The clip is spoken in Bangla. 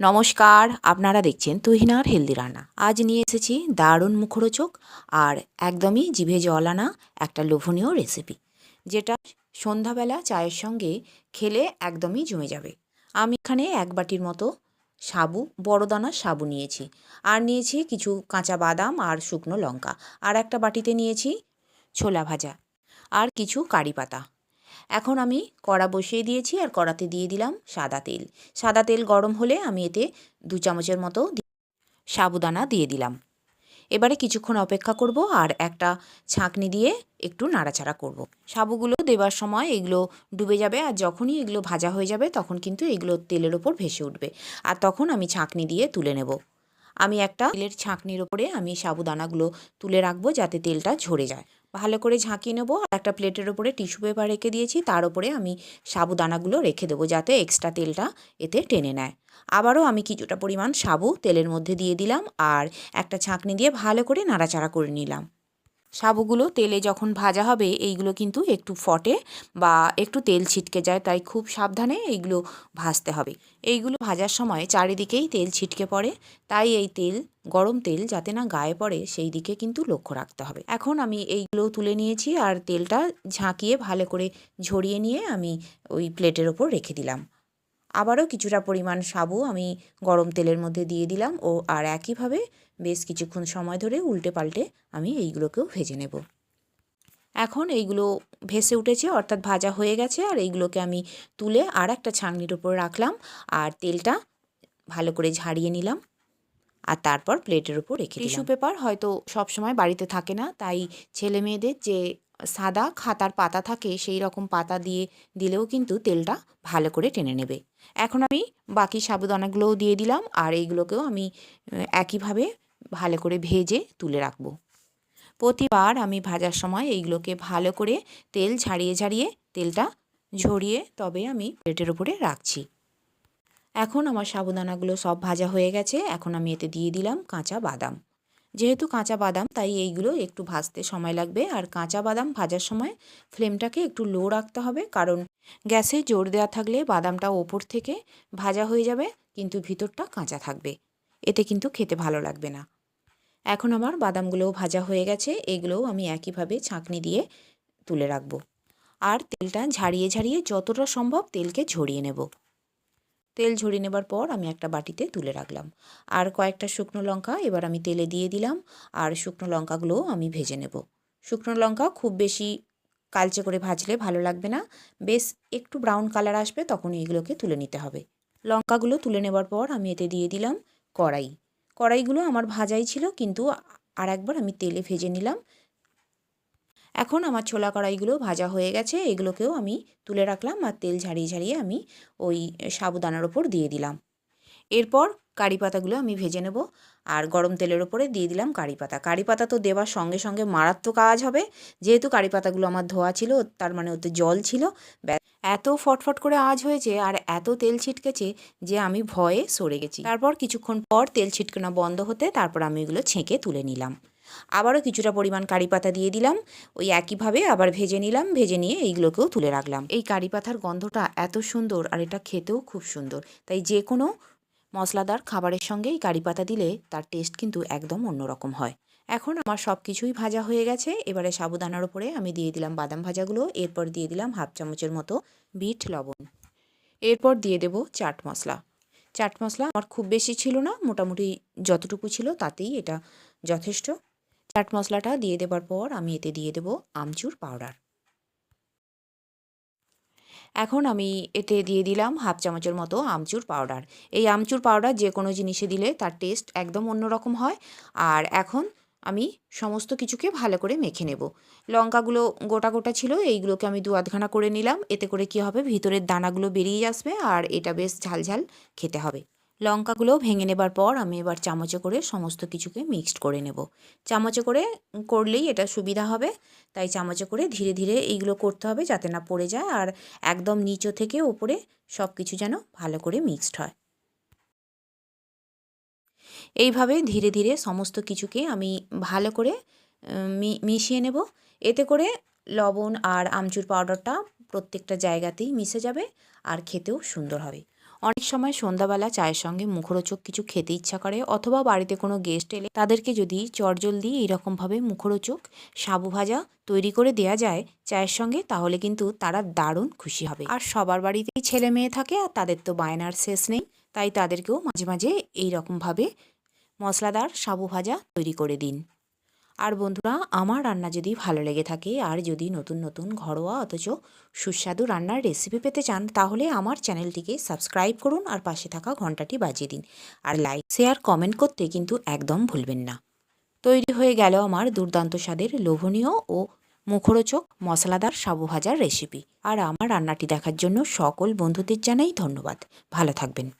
নমস্কার, আপনারা দেখছেন তুহিনার হেলদি রান্না। আজ নিয়ে এসেছি দারুণ মুখরোচক আর একদমই জিভে জল আনা একটা লোভনীয় রেসিপি, যেটা সন্ধ্যাবেলা চায়ের সঙ্গে খেলে একদমই জমে যাবে। আমি এখানে এক বাটির মতো বড় দানার সাবু নিয়েছি, আর নিয়েছি কিছু কাঁচা বাদাম আর শুকনো লঙ্কা, আর একটা বাটিতে নিয়েছি ছোলা ভাজা আর কিছু কারি পাতা। এখন আমি কড়া বসিয়ে দিয়েছি আর কড়াতে দিয়ে দিলাম সাদা তেল। সাদা তেল গরম হলে আমি এতে 2 চামচের মতো সাবুদানা দিয়ে দিলাম। এবারে কিছুক্ষণ অপেক্ষা করব আর একটা ছাঁকনি দিয়ে একটু নাড়াচাড়া করব। সাবুগুলো দেবার সময় এগুলো ডুবে যাবে, আর যখনই এগুলো ভাজা হয়ে যাবে তখন কিন্তু এগুলো তেলের ওপর ভেসে উঠবে, আর তখন আমি ছাঁকনি দিয়ে তুলে নেব। আমি একটা তেলের ছাঁকনির ওপরে আমি সাবুদানাগুলো তুলে রাখবো যাতে তেলটা ঝরে যায়। ভালো করে ঝাঁকিয়ে নেবো, আর একটা প্লেটের ওপরে টিস্যু পেপার রেখে দিয়েছি, তার ওপরে আমি সাবুদানাগুলো রেখে দেবো যাতে এক্সট্রা তেলটা এতে টেনে নেয়। আবারও আমি কিছুটা পরিমাণ সাবু তেলের মধ্যে দিয়ে দিলাম আর একটা ছাঁকনি দিয়ে ভালো করে নাড়াচাড়া করে নিলাম। সাবুগুলো তেলে যখন ভাজা হবে এইগুলো কিন্তু একটু ফটে বা একটু তেল ছিটকে যায়, তাই খুব সাবধানে এইগুলো ভাজতে হবে। এইগুলো ভাজার সময় চারিদিকেই তেল ছিটকে পড়ে, তাই এই গরম তেল যাতে না গায়ে পড়ে সেই দিকে কিন্তু লক্ষ্য রাখতে হবে। এখন আমি এইগুলো তুলে নিয়েছি আর তেলটা ঝাঁকিয়ে ভালো করে ঝরিয়ে নিয়ে আমি ওই প্লেটের ওপর রেখে দিলাম। আবারও কিছুটা পরিমাণ সাবু আমি গরম তেলের মধ্যে দিয়ে দিলাম আর একইভাবে বেশ কিছুক্ষণ সময় ধরে উল্টে পাল্টে আমি এইগুলোকেও ভেজে নেব। এখন এইগুলো ভেসে উঠেছে, অর্থাৎ ভাজা হয়ে গেছে, আর এইগুলোকে আমি তুলে আর একটা ছাঁকনির উপর রাখলাম আর তেলটা ভালো করে ঝাড়িয়ে নিলাম, আর তারপর প্লেটের উপর রেখে দিলাম। টিস্যু পেপার হয়তো সবসময় বাড়িতে থাকে না, তাই ছেলে মেয়েদের যে সাদা খাতার পাতা থাকে সেই রকম পাতা দিয়ে দিলেও কিন্তু তেলটা ভালো করে টেনে নেবে। এখন আমি বাকি সাবুদানাগুলোও দিয়ে দিলাম আর এইগুলোকেও আমি একইভাবে ভালো করে ভেজে তুলে রাখবো। প্রতিবার আমি ভাজার সময় এইগুলোকে ভালো করে তেল ঝাড়িয়ে ঝাড়িয়ে তেলটা ঝরিয়ে তবে আমি প্লেটের উপরে রাখছি। এখন আমার সাবুদানাগুলো সব ভাজা হয়ে গেছে। এখন আমি এতে দিয়ে দিলাম কাঁচা বাদাম। যেহেতু কাঁচা বাদাম তাই এইগুলো একটু ভাজতে সময় লাগবে, আর কাঁচা বাদাম ভাজার সময় ফ্লেমটাকে একটু লো রাখতে হবে, কারণ গ্যাসে জোর দেওয়া থাকলে বাদামটা ওপর থেকে ভাজা হয়ে যাবে কিন্তু ভিতরটা কাঁচা থাকবে, এতে কিন্তু খেতে ভালো লাগবে না। এখন আমার বাদামগুলোও ভাজা হয়ে গেছে, এগুলোও আমি একইভাবে ছাঁকনি দিয়ে তুলে রাখবো আর তেলটা ঝাড়িয়ে ঝাড়িয়ে যতটা সম্ভব তেলকে ঝরিয়ে নেব। তেল ঝরিয়ে নেবার পর আমি একটা বাটিতে তুলে রাখলাম, আর কয়েকটা শুকনো লঙ্কা এবার আমি তেলে দিয়ে দিলাম আর শুকনো লঙ্কাগুলোও আমি ভেজে নেব। শুকনো লঙ্কা খুব বেশি কালচে করে ভাজলে ভালো লাগবে না, বেশ একটু ব্রাউন কালার আসবে তখন এগুলোকে তুলে নিতে হবে। লঙ্কাগুলো তুলে নেবার পর আমি এতে দিয়ে দিলাম কড়াইগুলো আমার ভাজাই ছিল, কিন্তু আর একবার আমি তেলে ভেজে নিলাম। এখন আমার ছোলা কড়াইগুলো ভাজা হয়ে গেছে, এগুলোকেও আমি তুলে রাখলাম আর তেল ঝাড়িয়ে ঝাড়িয়ে আমি ওই সাবুদানার ওপর দিয়ে দিলাম। এরপর কারি পাতাগুলো আমি ভেজে নেব আর গরম তেলের ওপরে দিয়ে দিলাম কারি পাতা। কারি পাতা তো দেওয়ার সঙ্গে সঙ্গে মারাত্মক আওয়াজ হবে, যেহেতু কারি পাতাগুলো আমার ধোয়া ছিল, তার মানে ওতে জল ছিল। এত ফটফট করে আওয়াজ হয়েছে আর এত তেল ছিটকেছে যে আমি ভয়ে সরে গেছি। তারপর কিছুক্ষণ পর তেল ছিটকানো বন্ধ হতে তারপর আমি এগুলো ছেঁকে তুলে নিলাম। আবারও কিছুটা পরিমাণ কারি পাতা দিয়ে দিলাম, ওই একইভাবে আবার ভেজে নিলাম, ভেজে নিয়ে এইগুলোকেও তুলে রাখলাম। এই কারি পাতার গন্ধটা এত সুন্দর আর এটা খেতেও খুব সুন্দর, তাই যে কোনো মশলাদার খাবারের সঙ্গে এই কারি পাতা দিলে তার টেস্ট কিন্তু একদম অন্যরকম হয়। এখন আমার সব কিছুই ভাজা হয়ে গেছে, এবারে সাবুদানার ওপরে আমি দিয়ে দিলাম বাদাম ভাজাগুলো, এরপর দিয়ে দিলাম হাফ চামচের মতো বিট লবণ, এরপর দিয়ে দেব চাট মশলা। চাট মশলা আমার খুব বেশি ছিল না, মোটামুটি যতটুকু ছিল তাতেই এটা যথেষ্ট। চাট মশলাটা দিয়ে দেবার পর আমি এতে দিয়ে দেব আমচুর পাউডার। এখন আমি এতে দিয়ে দিলাম হাফ চামচের মতো আমচুর পাউডার। এই আমচুর পাউডার যে কোনো জিনিসে দিলে তার টেস্ট একদম অন্যরকম হয়। আর এখন আমি সমস্ত কিছুকে ভালো করে মেখে নেব। লঙ্কাগুলো গোটা গোটা ছিল, এইগুলোকে আমি দু আধখানা করে নিলাম, এতে করে কি হবে ভিতরের দানাগুলো বেরিয়ে আসবে আর এটা বেশ ঝালঝাল খেতে হবে। লঙ্কাগুলো ভেঙে নেবার পর আমি এবার চামচে করে সমস্ত কিছুকে মিক্সড করে নেব। চামচে করে করলেই এটা সুবিধা হবে, তাই চামচে করে ধীরে ধীরে এইগুলো করতে হবে যাতে না পড়ে যায়, আর একদম নিচু থেকে ওপরে সব কিছু যেন ভালো করে মিক্সড হয়। এইভাবে ধীরে ধীরে সমস্ত কিছুকে আমি ভালো করে মিশিয়ে নেব, এতে করে লবণ আর আমচুর পাউডারটা প্রত্যেকটা জায়গাতেই মিশে যাবে আর খেতেও সুন্দর হবে। অনেক সময় সন্ধ্যাবেলা চায়ের সঙ্গে মুখরোচক কিছু খেতে ইচ্ছা করে, অথবা বাড়িতে কোনো গেস্ট এলে তাদেরকে যদি চটজলদি এইরকমভাবে মুখরোচক সাবু ভাজা তৈরি করে দেওয়া যায় চায়ের সঙ্গে, তাহলে কিন্তু তারা দারুণ খুশি হবে। আর সবার বাড়িতেই ছেলে মেয়ে থাকে, আর তাদের তো বায়নার শেষ নেই, তাই তাদেরকেও মাঝে মাঝে এইরকমভাবে মশলাদার সাবু ভাজা তৈরি করে দিন। আর বন্ধুরা, আমার রান্না যদি ভালো লেগে থাকে আর যদি নতুন নতুন ঘরোয়া অথচ সুস্বাদু রান্নার রেসিপি পেতে চান, তাহলে আমার চ্যানেলটিকে সাবস্ক্রাইব করুন আর পাশে থাকা ঘন্টাটি বাজিয়ে দিন। আর লাইক শেয়ার কমেন্ট করতে কিন্তু একদম ভুলবেন না। তৈরি হয়ে গেল আমার দুর্দান্ত স্বাদের লোভনীয় ও মুখরোচক মশলাদার সাবু ভাজার রেসিপি। আর আমার রান্নাটি দেখার জন্য সকল বন্ধুদের জানাই ধন্যবাদ। ভালো থাকবেন।